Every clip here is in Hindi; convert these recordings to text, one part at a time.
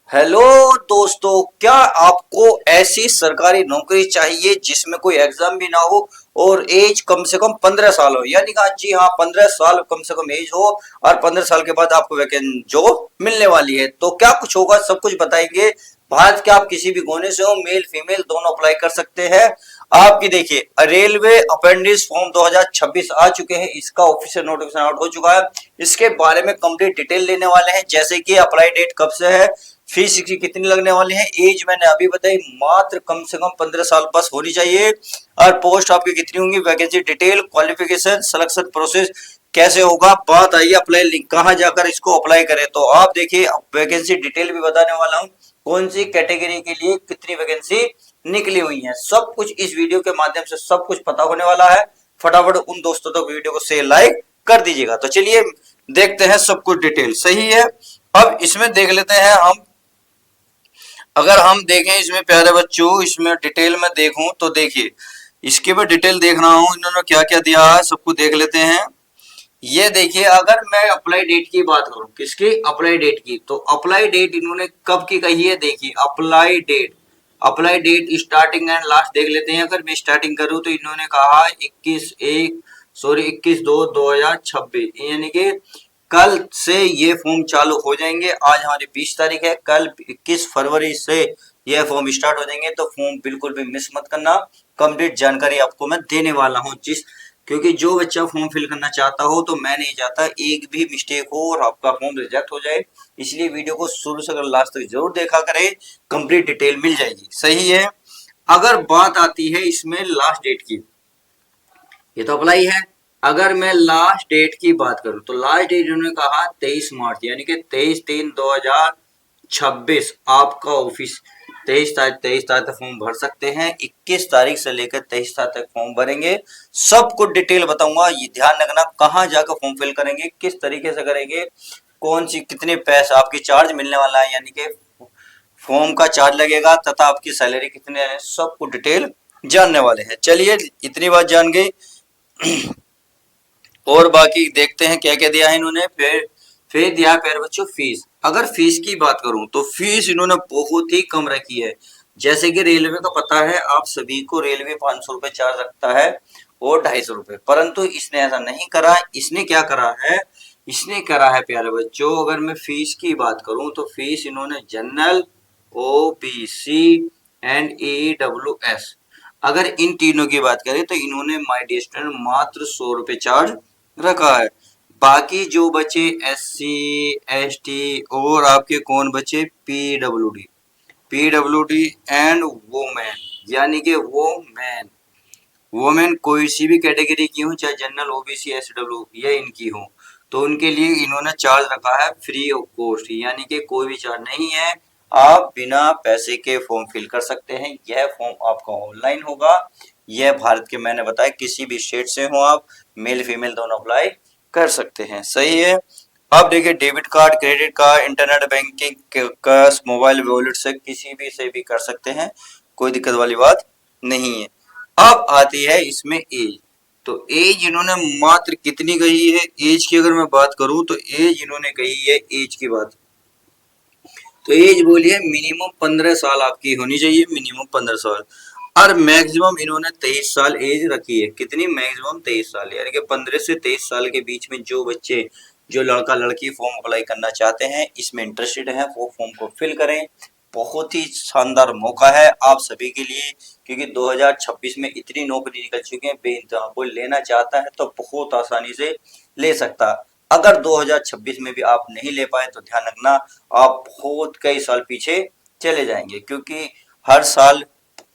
हेलो दोस्तों, क्या आपको ऐसी सरकारी नौकरी चाहिए जिसमें कोई एग्जाम भी ना हो और एज कम से कम 15 साल हो? यानी कि जी हाँ, 15 साल कम से कम एज हो और 15 साल के बाद आपको वैकेंट जॉब मिलने वाली है। तो क्या कुछ होगा, सब कुछ बताएंगे। भारत के आप किसी भी कोने से हो, मेल फीमेल दोनों अप्लाई कर सकते हैं। आपकी देखिए, रेलवे अप्रेंटिस फॉर्म 2026 आ चुके हैं, इसका ऑफिशियल नोटिफिकेशन आउट हो चुका है। इसके बारे में कंप्लीट डिटेल लेने वाले हैं, जैसे कि अप्लाई डेट कब से है, फीस इसकी कितनी लगने वाली है, एज मैंने अभी बताई, मात्र कम से कम 15 साल बस होनी चाहिए। और पोस्ट आपकी कितनी होंगी, vacancy detail, qualification, selection process कैसे होगा, बात आई अप्लाई लिंक, कहां जाकर इसको अप्लाई करें। तो आप देखिए, वैकेंसी डिटेल भी बताने वाला हूं, कौन सी कैटेगरी के लिए कितनी वैकेंसी निकली हुई है, सब कुछ इस वीडियो के माध्यम से सब कुछ पता होने वाला है। फटाफट उन दोस्तों तक वीडियो को शेयर लाइक कर दीजिएगा। तो चलिए देखते हैं सब कुछ डिटेल, सही है। अब इसमें देख लेते हैं हम। अगर हम देखें इसमें प्यारे बच्चों, इसमें डिटेल में देखूं तो देखिए, इसके भी डिटेल देख रहा हूं इन्होंने क्या क्या दिया है, सबको देख लेते हैं। ये देखिए, अगर मैं अप्लाई डेट की बात करूं, किसकी अप्लाई डेट की, तो अप्लाई डेट इन्होंने कब की कही है, देखिए apply date starting and last देख लेते हैं। अगर मैं स्टार्टिंग करूं तो इन्होंने कहा 21/2/2026, यानी कि कल से ये फॉर्म चालू हो जाएंगे। आज हमारी 20 तारीख है, कल 21 फरवरी से ये फॉर्म स्टार्ट हो जाएंगे। तो फॉर्म बिल्कुल भी मिस मत करना, कंप्लीट जानकारी आपको मैं देने वाला हूँ। क्योंकि जो बच्चा फॉर्म फिल करना चाहता हो, तो मैं नहीं चाहता एक भी मिस्टेक हो और आपका फॉर्म रिजेक्ट हो जाए। इसलिए वीडियो को शुरू से लास्ट तक जरूर देखा करें, कंप्लीट डिटेल मिल जाएगी, सही है। अगर बात आती है इसमें लास्ट डेट की, ये तो अप्लाई है। अगर मैं लास्ट डेट की बात करूं तो लास्ट डेट उन्होंने कहा 23 मार्च, यानी कि 23/3/2026 आपका ऑफिस 23 तारीख तक फॉर्म भर सकते हैं। 21 तारीख से लेकर 23 तारीख तक फॉर्म भरेंगे। सब कुछ डिटेल बताऊंगा, ये ध्यान रखना, कहाँ जाकर फॉर्म फिल करेंगे, किस तरीके से करेंगे, कौन सी कितने पैसे आपकी चार्ज मिलने वाला है, यानी कि फॉर्म का चार्ज लगेगा तथा आपकी सैलरी कितने है, सब कुछ डिटेल जानने वाले हैं। चलिए, इतनी बात जान गई। और बाकी देखते हैं क्या क्या दिया है इन्होंने। फिर दिया है प्यारे बच्चों फीस। अगर फीस की बात करूं तो फीस इन्होंने बहुत ही कम रखी है। जैसे कि रेलवे का पता है आप सभी को, रेलवे 500 रुपए चार्ज रखता है और 250 रुपए, परंतु इसने ऐसा नहीं करा। इसने क्या करा है, इसने करा है प्यारे बच्चों, अगर मैं फीस की बात करूं तो फीस इन्होंने जनरल, ओबीसी एंड ईडब्ल्यूएस, अगर इन तीनों की बात करें तो इन्होंने माय डियर स्टूडेंट मात्र 100 रुपए चार्ज रखा है। बाकी जो बचे एससी, एसटी और आपके कौन बचे, पीडब्ल्यूडी एंड वोमेन, यानी कि वोमेन कोई सी भी कैटेगरी की हो, चाहे जनरल, ओबीसी, एसडब्ल्यू ये इनकी हो, तो उनके लिए इन्होंने चार्ज रखा है फ्री ऑफ कॉस्ट, यानी कि कोई भी चार्ज नहीं है। आप बिना पैसे के फॉर्म फिल कर सकते हैं। यह फॉर्म आपका ऑनलाइन होगा। यह भारत के, मैंने बताया, किसी भी स्टेट से हो आप, मेल फीमेल दोनों अप्लाई कर सकते हैं, सही है। अब देखिए, debit card, credit card, internet banking, cash, mobile wallet से किसी भी से भी कर सकते हैं, कोई दिक्कत वाली बात नहीं है। अब आती है इसमें एज। तो एज इन्होंने मात्र कितनी कही है, एज की अगर मैं बात करूं तो एज इन्होंने कही है, एज की बात, तो एज बोलिए मिनिमम 15 साल आपकी होनी चाहिए, मिनिमम 15 साल। और मैक्सिमम इन्होंने 23 साल एज रखी है। कितनी, मैक्सिमम 23 साल, यानी कि 15 से 23 साल के बीच में जो बच्चे, जो लड़का लड़की फॉर्म अप्लाई करना चाहते हैं, इसमें इंटरेस्टेड है, वो फॉर्म को फिल करें। बहुत ही शानदार मौका है आप सभी के लिए, क्योंकि 2026 में इतनी नौकरी निकल चुकी है, बेइंतहा कोई लेना चाहता है तो बहुत आसानी से ले सकता। अगर 2026 में भी आप नहीं ले पाए तो ध्यान रखना, आप बहुत कई साल पीछे चले जाएंगे, क्योंकि हर साल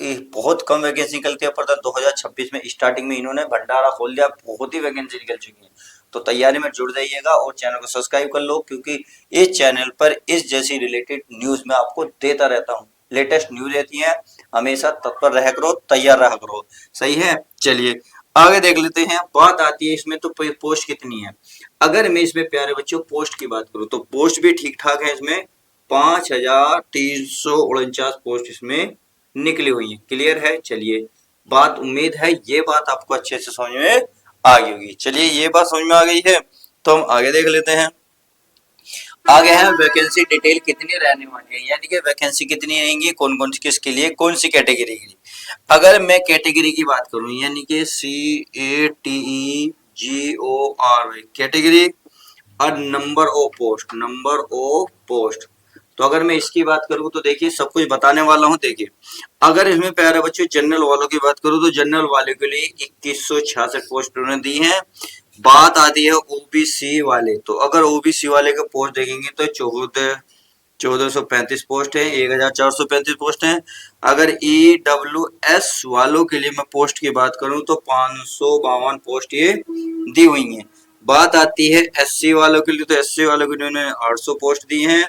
बहुत कम वैकेंसी निकलती है, पर 2026 में स्टार्टिंग में इन्होंने भंडारा खोल दिया, बहुत ही वैकेंसी निकल चुकी है। तो तैयारी में जुड़ जाइएगा और चैनल को सब्सक्राइब कर लो, क्योंकि इस चैनल पर इस जैसी रिलेटेड न्यूज में आपको देता रहता हूँ। लेटेस्ट न्यूज रहती है, हमेशा तत्पर रह करो, तैयार रहा करो, सही है। चलिए आगे देख लेते हैं। बात आती है इसमें तो पोस्ट कितनी है। अगर मैं इसमें प्यारे बच्चों पोस्ट की बात करूं तो पोस्ट भी ठीक ठाक है। इसमें 5349 पोस्ट इसमें निकली हुई है, क्लियर है। चलिए, बात, उम्मीद है ये बात आपको अच्छे से समझ में आ गई होगी। चलिए, ये बात समझ में आ गई है तो हम आगे देख लेते हैं। आगे है वैकेंसी डिटेल कितनी रहने वाली है, यानी कि वैकेंसी कितनी रहेंगी, कौन कौन किसके लिए, कौन सी कैटेगरी के लिए। अगर मैं कैटेगरी की बात करूं, यानी कि CATEGORY कैटेगरी और नंबर ऑफ पोस्ट। तो अगर मैं इसकी बात करूं तो देखिए सब कुछ बताने वाला हूं। देखिए अगर इसमें प्यारे बच्चों जनरल वालों की बात करूं तो जनरल वाले के लिए 2166 पोस्ट उन्होंने दी हैं। बात आती है ओबीसी वाले, तो अगर ओबीसी वाले का पोस्ट देखेंगे तो 1435 पोस्ट है, 1435 पोस्ट है। अगर EWS वालों के लिए मैं पोस्ट की बात करूं तो 552 पोस्ट ये दी हुई हैं। बात आती है SC वालों के लिए, तो SC वालों के लिए उन्होंने 800 पोस्ट दी हैं।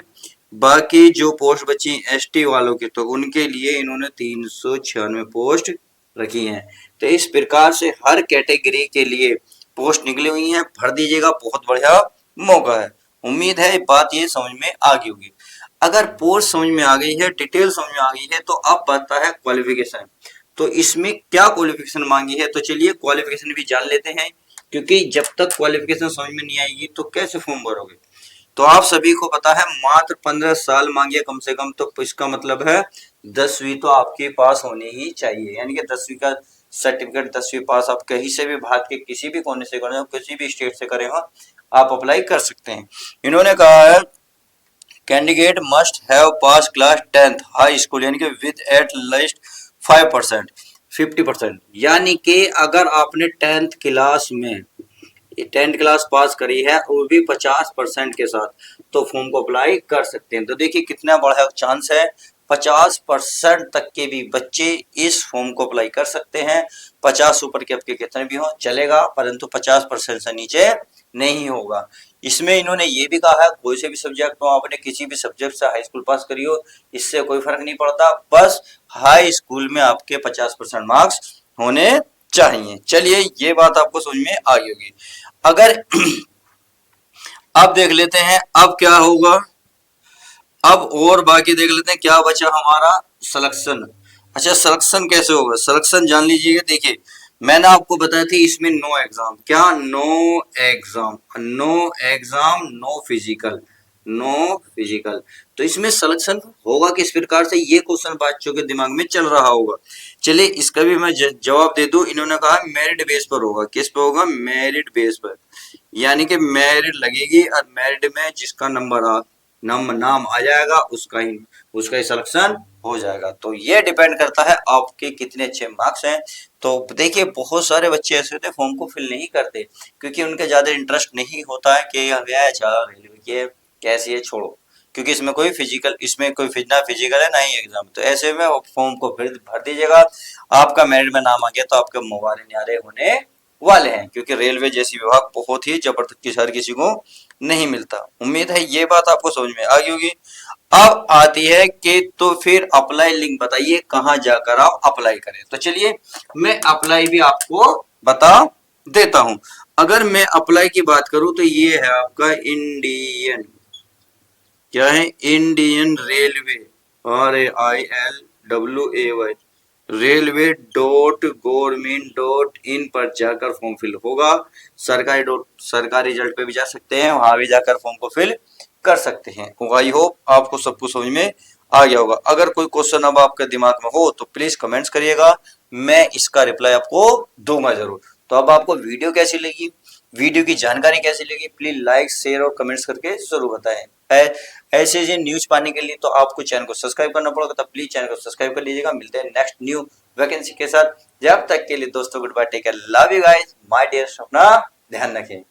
बाकी जो पोस्ट बची ST वालों की, तो उनके लिए इन्होंने 396 पोस्ट रखी हैं। तो इस प्रकार से हर कैटेगरी के लिए पोस्ट निकली हुई है, भर दीजिएगा, बहुत बढ़िया मौका है। उम्मीद है बात ये समझ में आ गई होगी। अगर पोस्ट समझ में आ गई है, डिटेल समझ में आ गई है, तो अब बनता है क्वालिफिकेशन। तो इसमें क्या क्वालिफिकेशन मांगी है, तो चलिए क्वालिफिकेशन भी जान लेते हैं, क्योंकि जब तक क्वालिफिकेशन समझ में नहीं आएगी तो कैसे फॉर्म भरोगे। तो आप सभी को पता है मात्र 15 साल मांगिए कम से कम, तो इसका मतलब है 10वीं तो आपके पास होनी ही चाहिए, यानी कि 10वीं का सर्टिफिकेट, 10वीं पास आप कहीं से भी भारत के किसी भी कोने से करें हो, किसी भी स्टेट से करें हो, आप अप्लाई कर सकते हैं। इन्होंने कहा है candidate must have pass class 10th high school, यानी कि विद एट लीस्ट 5%, 50%, यानी कि अगर आपने 10th क्लास में 10th क्लास पास करी है वो भी 50% के साथ, तो फॉर्म को अप्लाई कर सकते हैं। तो देखिए कितना बड़ा चांस है, 50% तक के भी बच्चे इस फॉर्म को अप्लाई कर सकते हैं। 50 ऊपर के आपके कितने भी हो चलेगा, परंतु 50% से नीचे नहीं होगा। इसमें इन्होंने ये भी कहा है कोई से भी सब्जेक्ट हो, आपने किसी भी सब्जेक्ट से हाई स्कूल पास करी हो, इससे कोई फर्क नहीं पड़ता, बस हाई स्कूल में आपके 50% मार्क्स होने चाहिए। चलिए ये बात आपको समझ में आ गई होगी। अगर अब देख लेते हैं अब क्या होगा, अब और बाकी देख लेते हैं क्या बचा हमारा, सिलेक्शन। अच्छा सिलेक्शन कैसे होगा, सिलेक्शन जान लीजिएगा। देखिए मैंने आपको बताया थी इसमें नो एग्जाम, क्या no exam, no exam, no physical. तो इसमें सिलेक्शन होगा किस प्रकार से, ये क्वेश्चन बच्चों के दिमाग में चल रहा होगा। चलिए इसका भी मैं जवाब दे दूं। इन्होंने कहा मेरिट बेस पर होगा, किस पे होगा, मेरिट बेस पर, यानी कि मेरिट लगेगी और मेरिट में जिसका नाम आ जाएगा उसका ही सिलेक्शन हो जाएगा। तो ये डिपेंड करता है आपके कितने अच्छे मार्क्स हैं। तो देखिए बहुत सारे बच्चे ऐसे होते हैं फॉर्म को फिल नहीं करते, क्योंकि उनके ज्यादा इंटरेस्ट नहीं होता है कि ये कैसी है छोड़ो, क्योंकि इसमें कोई ना फिजिकल है ना ही एग्जाम। तो ऐसे में फॉर्म को फिर भर दीजिएगा, आपका मेरिट में नाम आ गया तो आपके मोबाइल न्यारे होने वाले हैं, क्योंकि रेलवे जैसी विभाग बहुत ही जबरदस्त हर किसी को नहीं मिलता। उम्मीद है ये बात आपको समझ में आ गई होगी। अब आती है कि तो फिर अप्लाई लिंक बताइए कहां जाकर आप अप्लाई करें। तो चलिए मैं अप्लाई भी आपको बता देता हूं। अगर मैं अप्लाई की बात करूं तो ये है आपका इंडियन, क्या है, इंडियन रेलवे, RAILWAY, railway.government.in पर जाकर फॉर्म फिल होगा। सरकारी रिजल्ट पे भी जा सकते हैं, वहां भी जाकर फॉर्म को फिल कर सकते हैं। आई होप आपको सब कुछ समझ में आ गया होगा। अगर कोई क्वेश्चन अब आपके दिमाग में हो तो प्लीज कमेंट्स करिएगा, मैं इसका रिप्लाई आपको दूंगा जरूर। तो अब आपको वीडियो कैसी लगी, वीडियो की जानकारी कैसी लगी, प्लीज लाइक शेयर और कमेंट्स करके जरूर बताएं। ऐसे न्यूज पाने के लिए तो आपको चैनल को सब्सक्राइब करना पड़ेगा, तो प्लीज चैनल को सब्सक्राइब कर लीजिएगा। मिलते हैं नेक्स्ट न्यू वैकेंसी के साथ, जब तक के लिए दोस्तों goodbye, take care, love you guys, my dear, अपना ध्यान रखें।